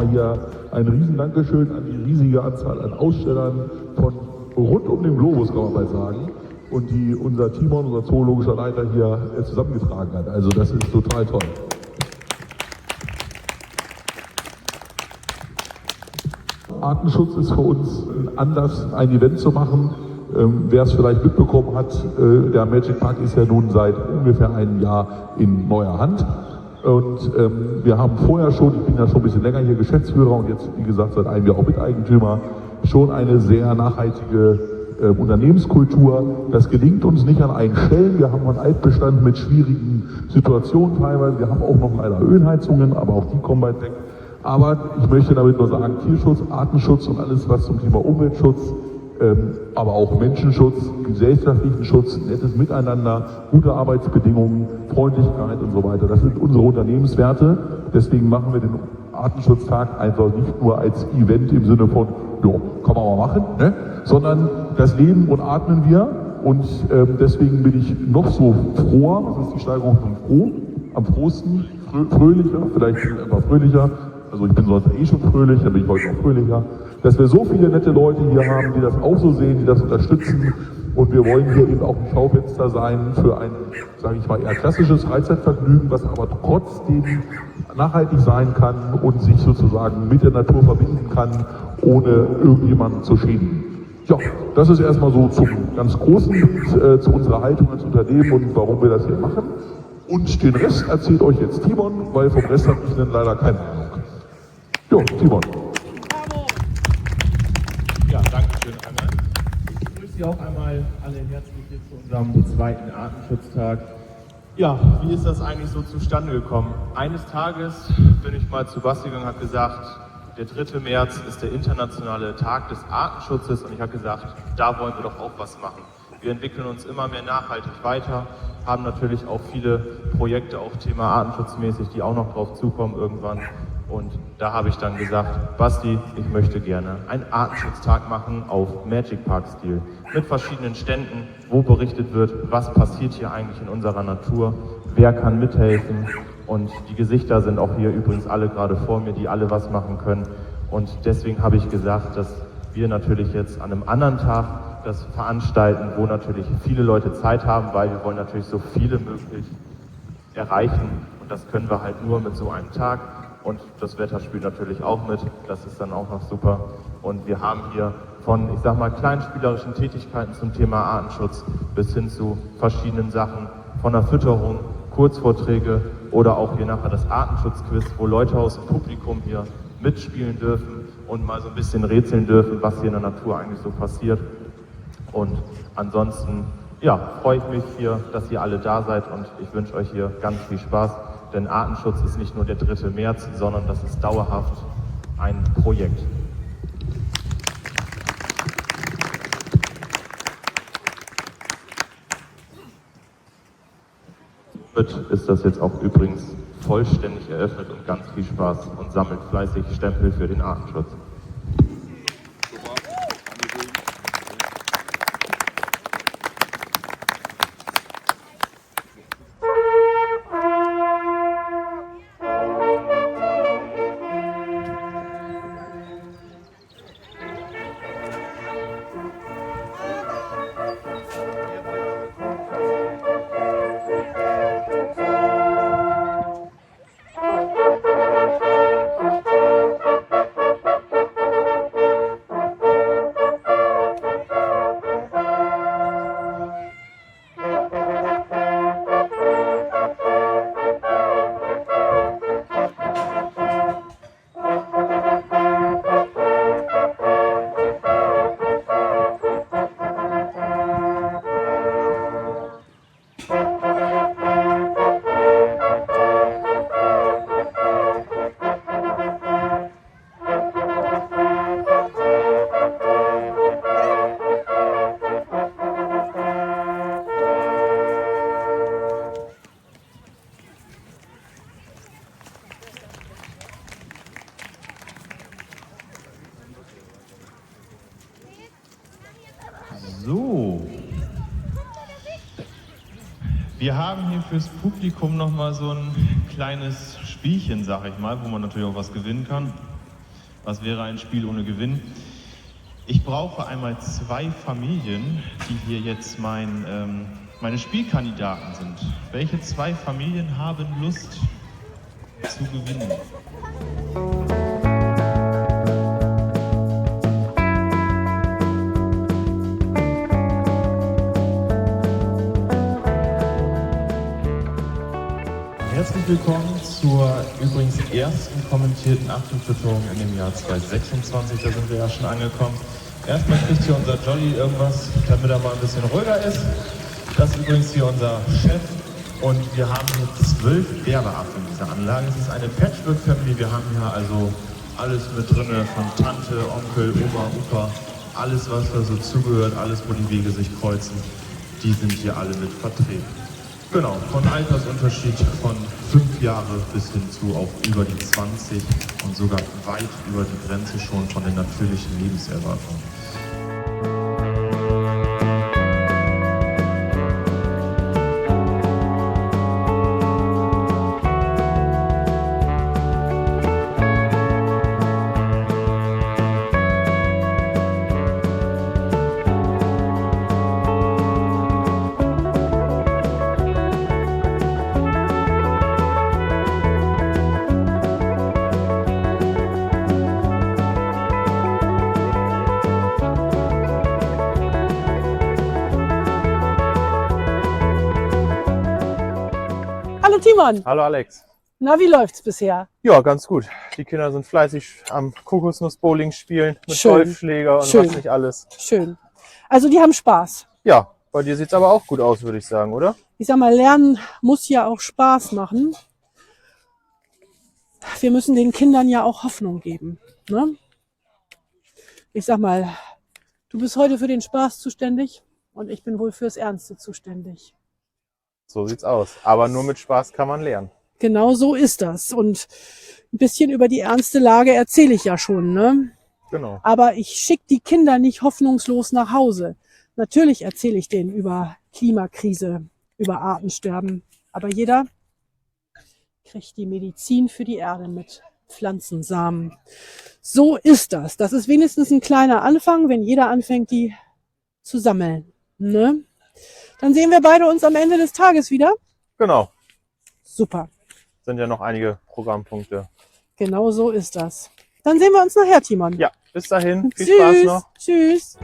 nochmal hier ein riesen Dankeschön an die riesige Anzahl an Ausstellern von rund um den Globus, kann man mal sagen, und die unser Timon, unser zoologischer Leiter, hier zusammengetragen hat. Also das ist total toll. Artenschutz ist für uns ein Anlass, ein Event zu machen. Wer es vielleicht mitbekommen hat, der Magic Park ist ja nun seit ungefähr einem Jahr in neuer Hand. Und wir haben vorher schon, ich bin ja schon ein bisschen länger hier Geschäftsführer und jetzt, wie gesagt, seit einem Jahr auch Miteigentümer, schon eine sehr nachhaltige Unternehmenskultur. Das gelingt uns nicht an einen Stellen. Wir haben einen Altbestand mit schwierigen Situationen teilweise. Wir haben auch noch leider Ölheizungen, aber auch die kommen bald weg. Aber ich möchte damit nur sagen, Tierschutz, Artenschutz und alles, was zum Thema Umweltschutz, aber auch Menschenschutz, gesellschaftlichen Schutz, nettes Miteinander, gute Arbeitsbedingungen, Freundlichkeit und so weiter. Das sind unsere Unternehmenswerte. Deswegen machen wir den Artenschutztag einfach nicht nur als Event im Sinne von, ja, kann man mal machen, ne? Sondern das leben und atmen wir. Und deswegen bin ich noch so froher, das ist die Steigerung von froh, am frohsten, fröhlicher, vielleicht etwas fröhlicher. Also ich bin sonst schon fröhlich, dann bin ich heute auch fröhlicher, dass wir so viele nette Leute hier haben, die das auch so sehen, die das unterstützen. Und wir wollen hier eben auch ein Schaufenster sein für ein, sage ich mal, eher klassisches Freizeitvergnügen, was aber trotzdem nachhaltig sein kann und sich sozusagen mit der Natur verbinden kann, ohne irgendjemanden zu schädigen. Ja, das ist erstmal so zum ganz großen Bild, zu unserer Haltung als Unternehmen und warum wir das hier machen. Und den Rest erzählt euch jetzt Timon, weil vom Rest habe ich dann leider keine Ahnung. Jo, Timon. Ja, danke schön einmal. Ich begrüße Sie auch einmal alle herzlich hier zu unserem zweiten Artenschutztag. Ja, wie ist das eigentlich so zustande gekommen? Eines Tages bin ich mal zu Basti gegangen und habe gesagt, der 3. März ist der internationale Tag des Artenschutzes und ich habe gesagt, da wollen wir doch auch was machen. Wir entwickeln uns immer mehr nachhaltig weiter, haben natürlich auch viele Projekte, auch Thema artenschutzmäßig, die auch noch drauf zukommen irgendwann. Und da habe ich dann gesagt, Basti, ich möchte gerne einen Artenschutztag machen auf Magic Park-Stil. Mit verschiedenen Ständen, wo berichtet wird, was passiert hier eigentlich in unserer Natur, wer kann mithelfen. Und die Gesichter sind auch hier übrigens alle gerade vor mir, die alle was machen können. Und deswegen habe ich gesagt, dass wir natürlich jetzt an einem anderen Tag das veranstalten, wo natürlich viele Leute Zeit haben, weil wir wollen natürlich so viele möglich erreichen. Und das können wir halt nur mit so einem Tag. Und das Wetter spielt natürlich auch mit, das ist dann auch noch super. Und wir haben hier von, ich sag mal, kleinspielerischen Tätigkeiten zum Thema Artenschutz bis hin zu verschiedenen Sachen, von der Fütterung, Kurzvorträge oder auch hier nachher das Artenschutzquiz, wo Leute aus dem Publikum hier mitspielen dürfen und mal so ein bisschen rätseln dürfen, was hier in der Natur eigentlich so passiert. Und ansonsten, ja, freue ich mich hier, dass ihr alle da seid und ich wünsche euch hier ganz viel Spaß. Denn Artenschutz ist nicht nur der 3. März, sondern das ist dauerhaft ein Projekt. Somit ist das jetzt auch übrigens vollständig eröffnet und ganz viel Spaß und sammelt fleißig Stempel für den Artenschutz. So, wir haben hier fürs Publikum nochmal so ein kleines Spielchen, sag ich mal, wo man natürlich auch was gewinnen kann. Was wäre ein Spiel ohne Gewinn? Ich brauche einmal 2 Familien, die hier jetzt meine Spielkandidaten sind. Welche 2 Familien haben Lust zu gewinnen? Herzlich willkommen zur übrigens ersten kommentierten Achtelfütterung in dem Jahr 2026. Da sind wir ja schon angekommen. Erstmal kriegt hier unser Jolly irgendwas, damit er mal ein bisschen ruhiger ist. Das ist übrigens hier unser Chef. Und wir haben hier 12 Bärbeaffen in dieser Anlage. Es ist eine Patchwork-Family. Wir haben hier also alles mit drin, von Tante, Onkel, Oma, Opa. Alles, was da so zugehört, alles, wo die Wege sich kreuzen, die sind hier alle mit vertreten. Genau, von Altersunterschied von 5 Jahre bis hin zu auf über die 20 und sogar weit über die Grenze schon von der natürlichen Lebenserwartung. Hallo Timon, Hallo Alex. na wie läuft's bisher? Ja, ganz gut. Die Kinder sind fleißig am Kokosnuss-Bowling spielen mit Schön. Golfschläger und Schön. was nicht alles. Schön. Also die haben Spaß. Ja, bei dir sieht's aber auch gut aus, würde ich sagen, oder? Ich sag mal, Lernen muss ja auch Spaß machen. Wir müssen den Kindern ja auch Hoffnung geben. Ne? Ich sag mal, du bist heute für den Spaß zuständig und ich bin wohl fürs Ernste zuständig. So sieht's aus. Aber nur mit Spaß kann man lernen. Genau so ist das. Und ein bisschen über die ernste Lage erzähle ich ja schon, ne? Genau. Aber ich schicke die Kinder nicht hoffnungslos nach Hause. Natürlich erzähle ich denen über Klimakrise, über Artensterben. Aber jeder kriegt die Medizin für die Erde mit Pflanzensamen. So ist das. Das ist wenigstens ein kleiner Anfang, wenn jeder anfängt, die zu sammeln. Ne? Dann sehen wir beide uns am Ende des Tages wieder. Genau. Super. Sind ja noch einige Programmpunkte. Genau so ist das. Dann sehen wir uns nachher, Timon. Ja, bis dahin. Viel Spaß noch. Tschüss.